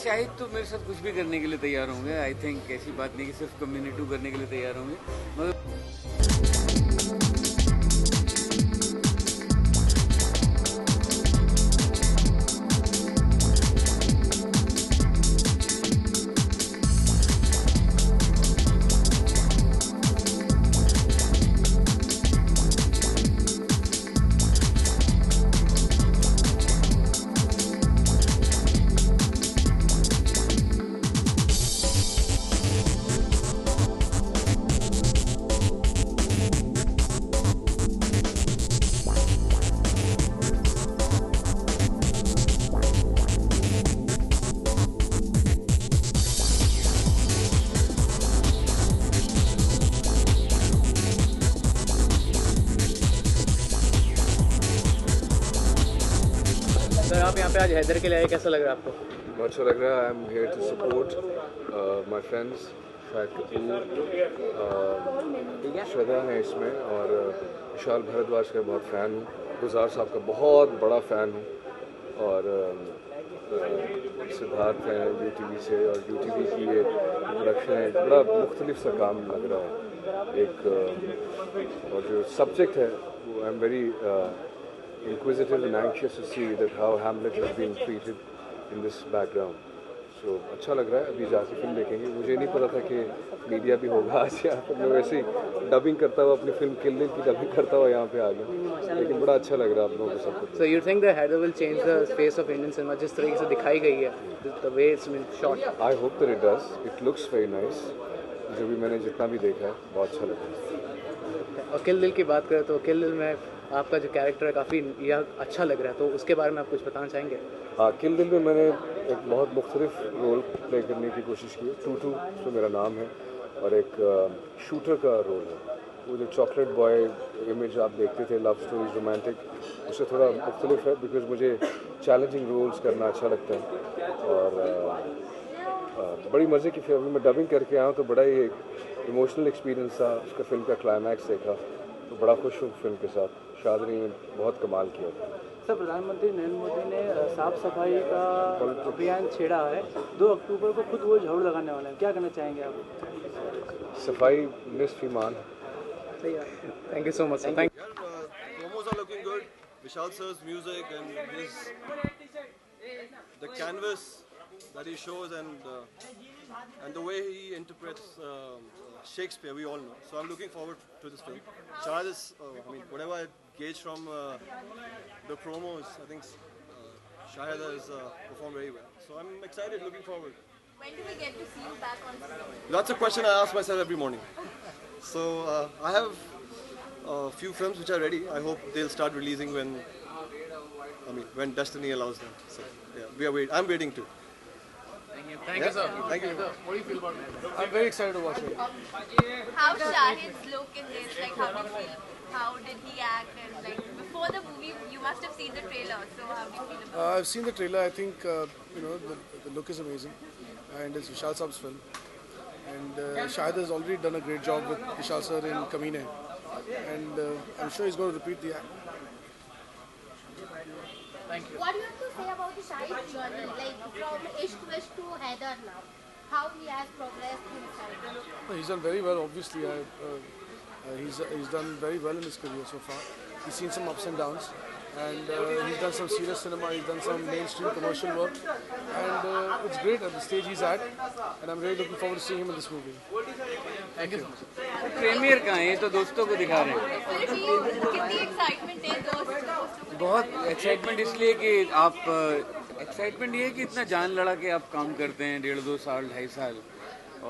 शाहिद तो मेरे साथ कुछ भी करने के लिए तैयार होंगे। आई थिंक ऐसी बात नहीं कि सिर्फ कम्युनिटी करने के लिए तैयार होंगे, मगर सर आप यहाँ पे आज हैदर के लिए आए, कैसा लग रहा है आपको? बहुत अच्छा लग रहा है। I am here to support my friends. Shahid Kapoor, Shraddha है इसमें, और विशाल भारद्वाज का बहुत फ़ैन हूँ, गुलजार साहब का बहुत बड़ा फ़ैन हूँ, और सिद्धार्थ हैं UTV से, और UTV की ये प्रोडक्शन है, बड़ा मुख्तलिफ सा काम लग रहा है एक, और जो सब्जेक्ट है वो आई am very inquisitive and anxious to see that how Hamlet has been treated in this background. So अच्छा लग रहा है। अभी जाके फिल्म देखेंगे। मुझे नहीं पता था कि मीडिया भी होगा आज यहाँ पर। मैं वैसे ही डबिंग करता हुआ अपनी फिल्म किल दिल की डबिंग करता हुआ यहाँ पे आ गया, लेकिन बड़ा अच्छा लग रहा है आप लोगों को सब कुछ। So you think that Hyder will change the face of Indian cinema जिस तरीके से दिखाई गई है, the way it's been shot? I hope that it does. It looks very nice. जो भी मैंने जितना भी देखा है बहुत अच्छा लग रहा है। और किल दिल की बात करें तो किल दिल में आपका जो कैरेक्टर है काफ़ी यह अच्छा लग रहा है, तो उसके बारे में आप कुछ बताना चाहेंगे? हाँ, किल दिल में मैंने एक बहुत मुख्तलिफ रोल प्ले करने की कोशिश की है। टूटू जो मेरा नाम है, और एक शूटर का रोल है। वो जो चॉकलेट बॉय इमेज आप देखते थे, लव स्टोरीज रोमांटिक, उससे थोड़ा मुख्तलिफ है, बिकॉज मुझे चैलेंजिंग रोल्स करना अच्छा लगता है। और बड़ी मज़े की फिल्म, मैं डबिंग करके आया हूँ तो बड़ा ही एक इमोशनल एक्सपीरियंस था। उसका फिल्म का क्लाइमैक्स देखा तो बड़ा खुश हूँ फिल्म के साथ। शादरी ने बहुत कमाल किया था। सर प्रधानमंत्री नरेंद्र मोदी ने साफ सफाई का अभियान छेड़ा है, 2 अक्टूबर को खुद वो झाड़ू लगाने वाले हैं, क्या कहना चाहेंगे आप? सफाई निस्फ ईमान। सही है, thank you so much sir. Promos are looking good. Vishal sir's music and the canvas that he shows, and the way he interprets Shakespeare, we all know. So I'm looking forward to this film. Shahid is, whatever I gauge from the promos, I think Shahid has performed very well. So I'm excited, looking forward. When do we get to see you back on screen? That's a question I ask myself every morning. So I have a few films which are ready. I hope they'll start releasing when destiny allows them. So yeah, I'm waiting too. Thank you sir. Thank you. What do you feel about it? I'm very excited to watch it. How's Shahid's look in this? Like, how do you feel? How did he act? And like before the movie, you must have seen the trailer. So how do you feel about it? I've seen the trailer. I think the look is amazing, and it's Vishal Saab's film. And Shahid has already done a great job with Vishal sir in Kamine, and I'm sure he's going to repeat the act. Thank you. What do you have to say about the Shahid journey, like from Ishq Wish to Hyder now? How he has progressed in his career? He's done very well. Obviously, he's done very well in his career so far. He's seen some ups and downs, and he's done some serious cinema. He's done some mainstream commercial work, and it's great at the stage he's at. And I'm really looking forward to seeing him in this movie. Thank you. Premiere कहाँ है? ये तो दोस्तों को दिखा रहे हैं। कितनी एक्साइटमेंट है दोस्तों? बहुत एक्साइटमेंट इसलिए कि आप एक्साइटमेंट ये है कि इतना जान लड़ा के आप काम करते हैं 1.5-2 साल 2.5 साल,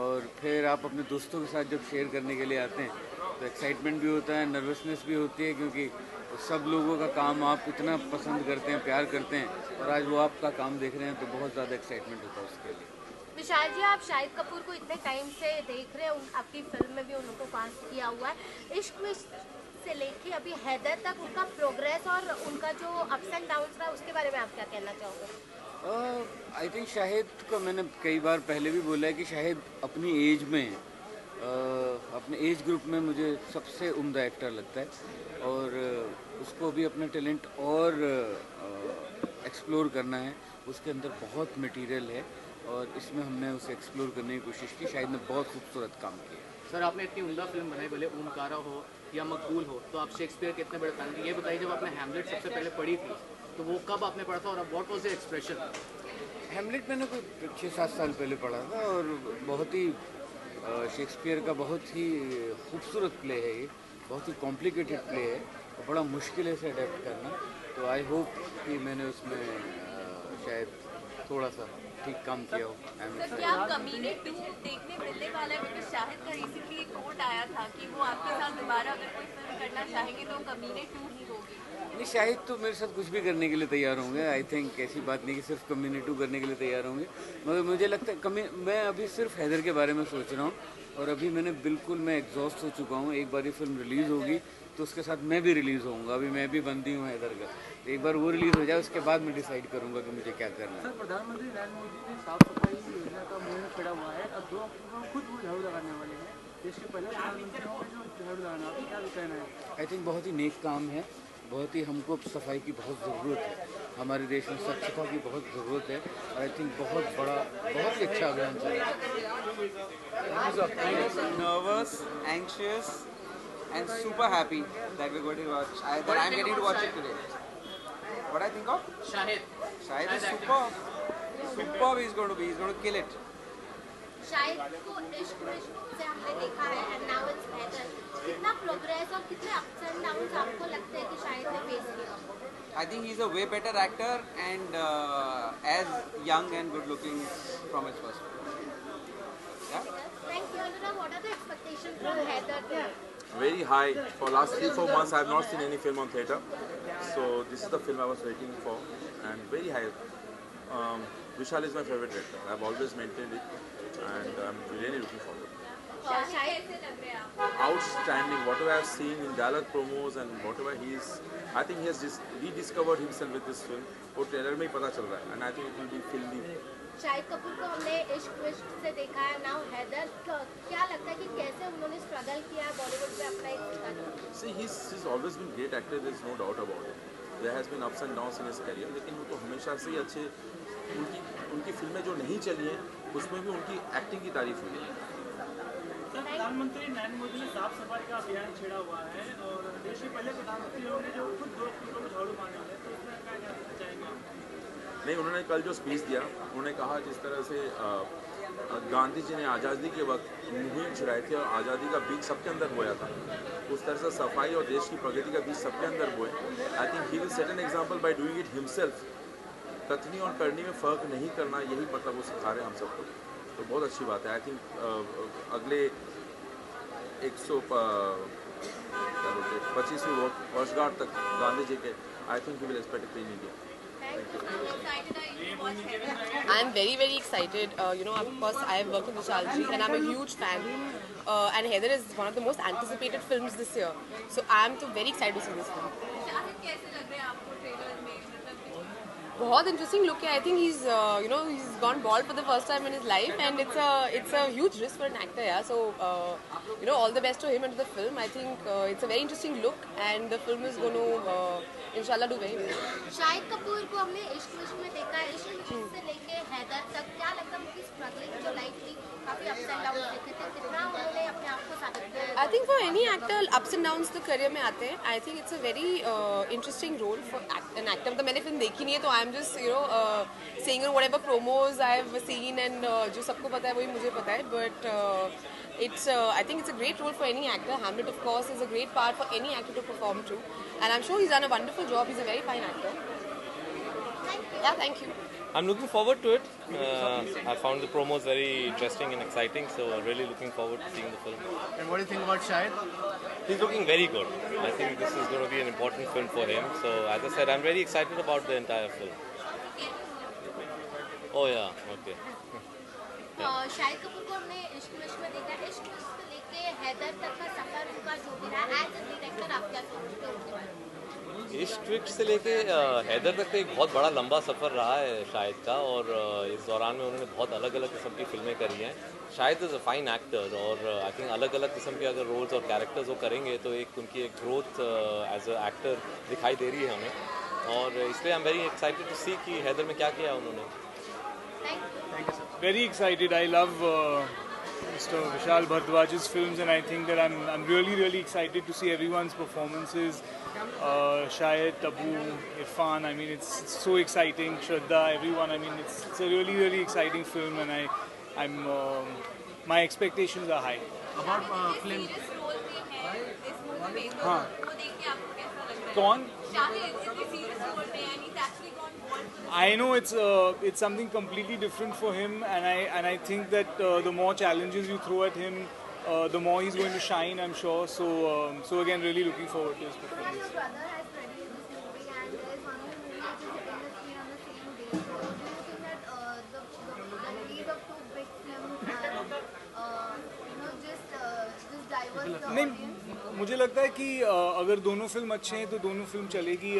और फिर आप अपने दोस्तों के साथ जब शेयर करने के लिए आते हैं तो एक्साइटमेंट भी होता है, नर्वसनेस भी होती है, क्योंकि सब लोगों का काम आप इतना पसंद करते हैं, प्यार करते हैं, और आज वो आपका काम देख रहे हैं तो बहुत ज़्यादा एक्साइटमेंट होता है उसके लिए। विशाल जी, आप शाहिद कपूर को इतने टाइम से देख रहे हैं, आपकी फिल्म में भी उनको कास्ट किया हुआ है। इश्क विश से लेके अभी हैदर तक उनका प्रोग्रेस और उनका जो अप्स एंड डाउन्स रहा, उसके बारे में आप क्या कहना चाहोगे? आई थिंक शाहिद को मैंने कई बार पहले भी बोला है कि शाहिद अपनी एज में अपने एज ग्रुप में मुझे सबसे उम्दा एक्टर लगता है, और उसको भी अपना टैलेंट और एक्सप्लोर करना है। उसके अंदर बहुत मटेरियल है, और इसमें हमने उसे एक्सप्लोर करने की कोशिश की। शाहिद ने बहुत खूबसूरत काम किया। सर आपने इतनी उम्दा फिल्म बनाई, भले ओमकारा हो या मकबूल हो, तो आप शेक्सपियर के इतने बड़े फैन थे। ये बताइए, जब आपने हैमलेट सबसे पहले पढ़ी थी तो वो कब आपने पढ़ा था और what was your expression? Hamlet मैंने कोई 6-7 साल पहले पढ़ा था और बहुत ही शेक्सपियर का बहुत ही खूबसूरत प्ले है ये, बहुत ही कॉम्प्लिकेटेड प्ले है और बड़ा मुश्किल है इसे अडेप्ट करना। तो आई होप कि मैंने उसमें शायद थोड़ा सा ठीक काम किया हो। सर क्या कमीने 2 देखने मिलने वाला है? क्योंकि शाहिद का रिसेंटली एक कोट आया था कि वो आपके साथ दोबारा अगर कोई फिल्म करना चाहेंगे तो कमीने 2 ही होगी। नहीं, शाहिद तो मेरे साथ कुछ भी करने के लिए तैयार होंगे। आई थिंक ऐसी बात नहीं कि सिर्फ कमीने 2 करने के लिए तैयार होंगे, मगर मुझे लगता है मैं अभी सिर्फ हैदर के बारे में सोच रहा हूँ और अभी मैं एग्जॉस्ट हो चुका हूँ। एक बार ये फिल्म रिलीज़ होगी तो उसके साथ मैं भी रिलीज़ होऊंगा। अभी मैं भी बंदी हूँ हैदर का, तो एक बार वो रिलीज़ हो जाए उसके बाद मैं डिसाइड करूँगा कि मुझे क्या करना है। सर प्रधानमंत्री नरेंद्र मोदी ने साफ सफाई योजना का मुहिम छेड़ा हुआ है, अब 2 अक्टूबर को खुद वो झाड़ू लगाने वाले हैं। देश के पहले प्रधानमंत्री होंगे जो झाड़ू लगाना, आपको क्या कहना है? आई थिंक बहुत ही नेक काम है, बहुत ही हमको सफाई की बहुत ज़रूरत है। हमारे देश में स्वच्छता की बहुत ज़रूरत है और आई थिंक बहुत ही अच्छा अभियान चल रहा है। Nervous, anxious, and super happy that we're going to watch. That I'm getting to watch it today. What I think of? Shahid is superb. Superb he's going to be. He's going to kill it. Shahid को इश्क विश्क से हमने देखा है and now it's Haider. कितना progress और कितने ups and downs आपको लगता है कि शाहिद ने फेस किया? I think he's a way better actor and as young and good looking from his first film. Yeah? Thank you. Anurag, what are the expectations from Heather? Very high. For last 3-4 months I have not seen any film on theatre. So this is the film I was waiting for and very high. Vishal is my favorite director. I have always maintained it and I'm really looking forward. Shahid कैसे लग रहे हैं आप? Outstanding. Whatever I have seen in dialogue promos and whatever I think he has rediscovered himself with this film. वो trailer में ही पता चल रहा है and I think it will be filmy. Shahid Kapoor को हमने इश्क विश्क से देखा है, नाउ हैदर। क्या लगता है कि कैसे उन्होंने स्ट्रगल किया है बॉलीवुड में अपना एक सितारा? See, he's always been great actor. There is no doubt about it. There has been ups and downs in his career. लेकिन वो तो हमेशा से ही अच्छे उनकी फिल्में जो नहीं चली हैं उसमें भी उनकी एक्टिंग की तारीफ हुई है। प्रधानमंत्री नरेंद्र मोदी ने साफ सफाई का अभियान छेड़ा हुआ है और देश के पहले प्रधानमंत्री होंगे जो खुद 2 अक्टूबर को झाड़ू मारने वाले हैं, तो इसमें क्या कहना चाहेंगे आप? नहीं, उन्होंने कल जो स्पीच दिया उन्होंने कहा जिस तरह से गांधी जी ने आज़ादी के वक्त मुहिम छुड़ाई थी और आज़ादी का बीज सबके अंदर बोया था, उस तरह से सफाई और देश की प्रगति का बीज सबके अंदर बोए। I think he will set an example by doing it himself. कथनी और करनी में फ़र्क नहीं करना, यही मतलब वो सिखा रहे हैं हम सबको, तो बहुत अच्छी बात है। आई थिंक अगले 25वीं वर्षगांठ तक गांधी जी के I think he will expect clean India. I'm very, very excited. Of course, I have worked with Vishal ji and I'm a huge fan. And Heather is one of the most anticipated films this year. So I'm very excited to see this film. Shahid कैसे लग रहे हैं आपको trailer में? बहुत interesting look है. I think he's gone bald for the first time in his life, and it's a huge risk for an actor. Yeah. So all the best to him and to the film. I think it's a very interesting look, and the film is going to inshallah do very well. Shahid Kapoor को हमने इश्क विश्क में देखा है, इश्क विश्क से लेके हैदर तक क्या लगता है उनकी स्ट्रगलिंग जो लाइफ थी, काफी अप्स एंड डाउन्स देखे थे, कितना उन्होंने अपने आप को साबित किया है? I think for any actor, ups and downs तो करियर में आते हैं. I think it's a very interesting role for an actor. तो मैंने फिल्म देखी नहीं है, तो I'm just saying whatever promos I've seen and जो सबको पता है वही मुझे पता है. But I think it's a great role for any actor. Hamlet, of course, is a great part for any actor to perform to, and I'm sure he's done a wonderful job. He's a very fine actor. Thank you. Yeah, thank you. I'm looking forward to it. I found the promos very interesting and exciting, so really looking forward to seeing the film. And what do you think about Shahid? He's looking very good. I think this is going to be an important film for him. So as I said, I'm very excited about the entire film. Oh yeah, okay. Shahid Kapoor को हमने इश्क विश्क में देखा है, इश्क विश्क से लेके हैदर तक का सफर उनका जो भी रहा, एज ए डायरेक्टर आप क्या सोचते हो उसके बारे में? इश्क विश्क से लेके हैदर तक एक बहुत बड़ा लंबा सफ़र रहा है शाहिद का, और इस दौरान में उन्होंने बहुत अलग अलग किस्म की फिल्में करी हैं. Shahid is a fine actor, और आई थिंक अलग अलग किस्म के अगर रोल्स और कैरेक्टर्स वो करेंगे तो उनकी एक ग्रोथ एज अ एक्टर दिखाई दे रही है हमें, और इसलिए I am very excited to see कि हैदर में क्या किया उन्होंने. Thank you sir. Very excited. I love Mr. Vishal Bhardwaj's films, and I think that I'm really excited to see everyone's performances. Shahid, Tabu, Irfan. I mean, it's so exciting. Shraddha, everyone. I mean, it's a really exciting film, and I'm my expectations are high. About film. हाँ. कौन? I know it's something completely different for him, and I think that the more challenges you throw at him, the more he's going to shine, I'm sure. So again, really looking forward to his performance. Your brother has produced this movie, and there is one more movie which is hitting the screen on the same day. So do you think that the release of two big films and just diverse the audience? मुझे लगता है कि अगर दोनों film अच्छे हैं तो दोनों फिल्म चलेगी.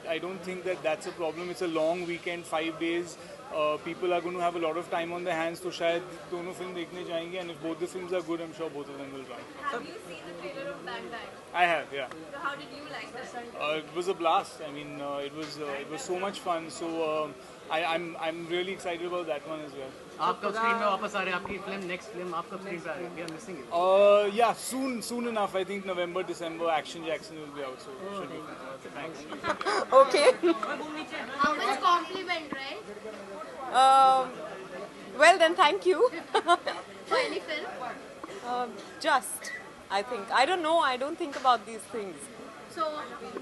I don't think that that's a problem. It's a long weekend, 5 days. People are going to have a lot of time on their hands, तो शायद दोनों फिल्म देखने जाएंगे. And if both the films are good, I'm sure both of them will run. Have you seen the trailer of Bang Bang? I have, yeah. So how did you like that? It was a blast. I mean, it was so much fun. So I'm really excited about that one as well. आप कब screen में वापस आ रहे हैं? आपकी film next film आप कब screen पे आ रहे हैं? We are missing it. Yeah, soon enough. I think November, December. Action Jackson will be out, so should be fun. Thanks. Okay. How much compliment, right? Well then, thank you. For any film? Just, I think. I don't know. I don't think about these things. So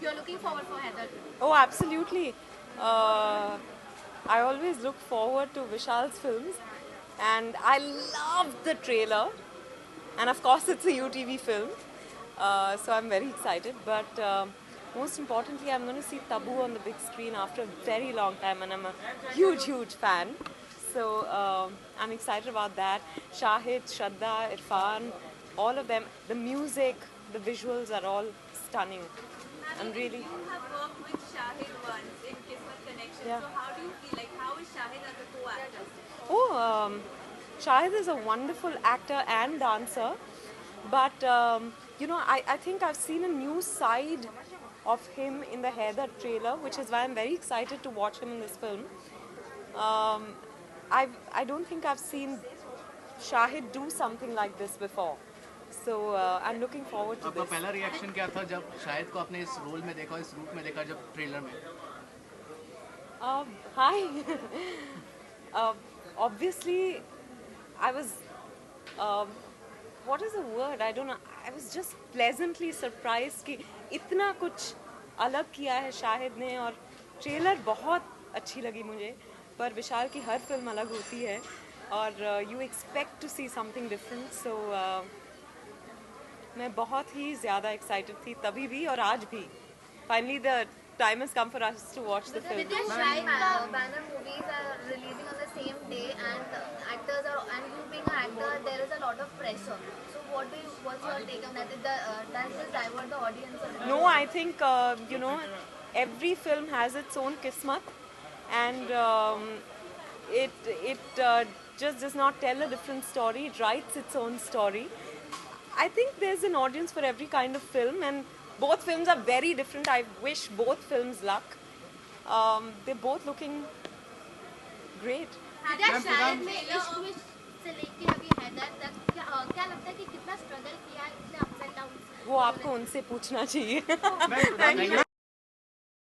you're looking forward for Heather? Oh, absolutely. I always look forward to Vishal's films, and I loved the trailer. And of course, it's a UTV film, so I'm very excited. But most importantly, I'm going to see Tabu on the big screen after a very long time, and I'm a huge fan. So I'm excited about that. Shahid, Shraddha, Irfan, all of them. The music, the visuals are all stunning. I'm really. You have worked with Shahid once in Kismet Connection. Yeah. So how do you feel? Like, how is Shahid as a co-actor? Oh, Shahid is a wonderful actor and dancer, but I think I've seen a new side of him in the Heather trailer, which is why I'm very excited to watch him in this film. I don't think I've seen Shahid do something like this before, so I'm looking forward to आपका this. पहला reaction क्या था जब शाहिद को आपने इस role में देखा, इस रूप में देखा जब ट्रेलर में? Hi. Obviously, I was. What is the word? I don't know. I was just pleasantly surprised कि इतना कुछ अलग किया है शाहिद ने, और ट्रेलर बहुत अच्छी लगी मुझे. पर विशाल की हर फिल्म अलग होती है, और you expect to see something different. So मैं बहुत ही ज़्यादा excited थी तभी भी और आज भी. Finally, the time has come for us to watch the film. Vidya Shahid banner movies are releasing on the same day, and actors are, and you being an actor, there is a lot of pressure. So what's your take on that? Does this divert the audience? No, I think every film has its own kismat, and it just does not tell a different story. It writes its own story. I think there's an audience for every kind of film, and both films are very different. I wish both films luck. They're both looking great. Vidya Shahid में इश्क में से लेके अभी हैदर तक क्या लगता है कि कितना स्ट्रगल किया है, कितने ups and downs? वो आपको उनसे पूछना चाहिए. Thank you.